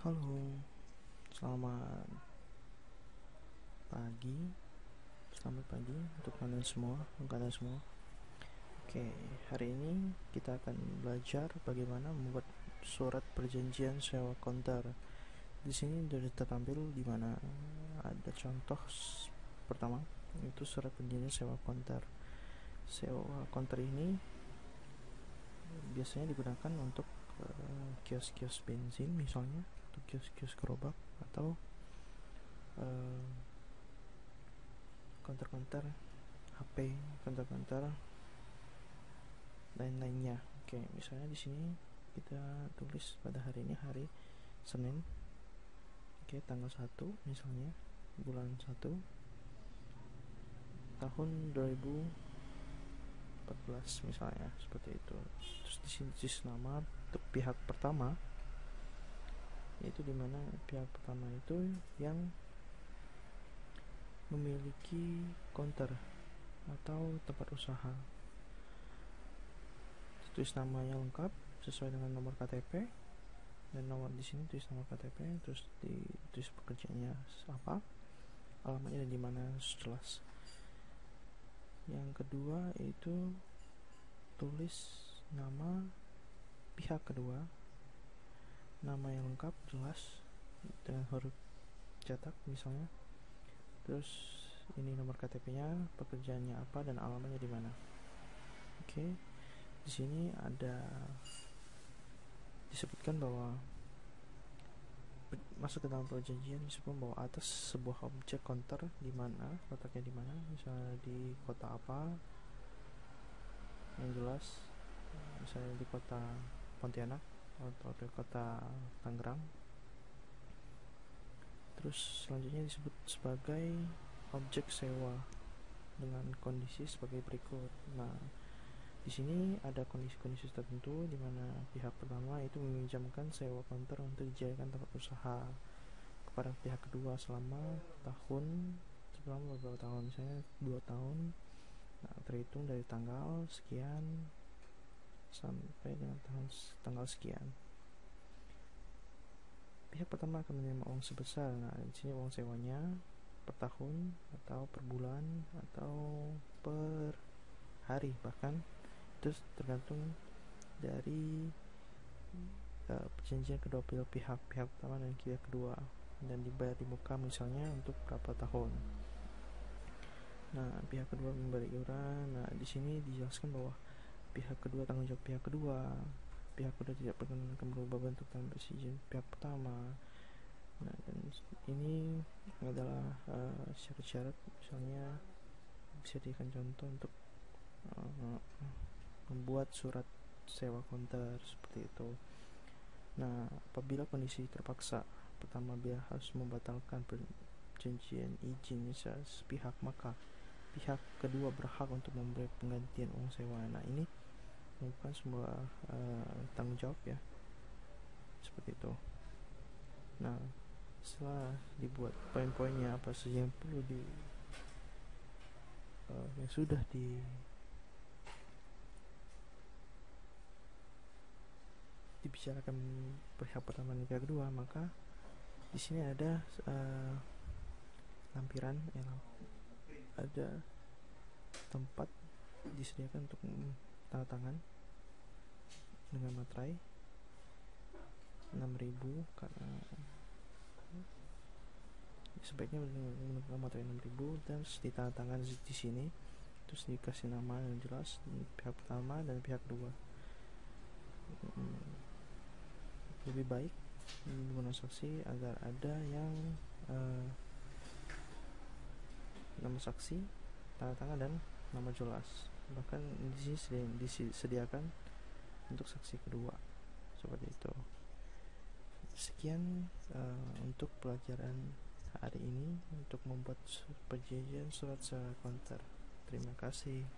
Halo, selamat pagi. Selamat pagi untuk kalian semua. Oke, hari ini kita akan belajar bagaimana membuat surat perjanjian sewa konter. Di sini sudah tertampil di mana ada contoh pertama, itu surat perjanjian sewa konter. Sewa konter ini biasanya digunakan untuk kios-kios bensin misalnya, atau kios-kios gerobak, atau konter-konter HP, konter-konter lain-lainnya. Oke, misalnya di sini kita tulis pada hari ini hari Senin. Oke, tanggal 1 misalnya, bulan 1 tahun 2014 misalnya, seperti itu. Terus di sini tulis nama untuk pihak pertama, yaitu dimana pihak pertama itu yang memiliki konter atau tempat usaha. Tulis namanya lengkap sesuai dengan nomor KTP, dan nomor di sini tulis nomor KTP, terus ditulis pekerjaannya apa, alamatnya dan di mana jelas. Yang kedua itu tulis nama pihak kedua, nama yang lengkap jelas dengan huruf cetak misalnya. Terus ini nomor KTP-nya, pekerjaannya apa, dan alamatnya di mana. Oke. Di sini ada disebutkan bahwa masuk ke dalam perjanjian disebutkan bahwa atas sebuah objek konter di mana letaknya, di mana, misalnya di kota apa yang jelas, misalnya di kota Pontianak atau di kota Tangerang. Terus selanjutnya disebut sebagai objek sewa dengan kondisi sebagai berikut. Nah, di sini ada kondisi-kondisi tertentu di mana pihak pertama itu meminjamkan sewa konter untuk dijadikan tempat usaha kepada pihak kedua selama beberapa tahun, misalnya 2 tahun. Nah, terhitung dari tanggal sekian sampai dengan tanggal sekian. Pihak pertama akan menerima uang sebesar, nah di sini uang sewanya per tahun atau per bulan atau per hari, bahkan itu tergantung dari perjanjian kedua pihak pertama dan pihak kedua, dan dibayar di muka misalnya untuk berapa tahun. Nah, pihak kedua memberi iuran. Nah, di sini dijelaskan bahwa pihak kedua, tanggung jawab pihak kedua tidak pernah akan berubah bentuk tanpa izin pihak pertama. Nah, dan ini adalah syarat-syarat, misalnya bisa dijadikan contoh untuk membuat surat sewa konter seperti itu. Nah, apabila kondisi terpaksa, pertama bila harus membatalkan perjanjian izin sepihak, maka pihak kedua berhak untuk memberi penggantian uang sewa. Nah, ini bukan sebuah tanggung jawab ya, seperti itu. Nah, setelah dibuat poin-poinnya apa saja yang perlu yang sudah dibicarakan pihak pertama dan pihak kedua, maka di sini ada lampiran, ada tempat disediakan untuk tanda tangan dengan materai 6.000, karena sebaiknya menggunakan materai 6.000, dan ditanda tangan di sini, terus dikasih nama yang jelas pihak pertama dan pihak kedua. Lebih baik menggunakan saksi agar ada yang nama saksi, tanda tangan, dan nama jelas. Bahkan di sini disediakan untuk saksi kedua, seperti itu. Sekian untuk pelajaran hari ini untuk membuat perjanjian surat sewa konter. Terima kasih.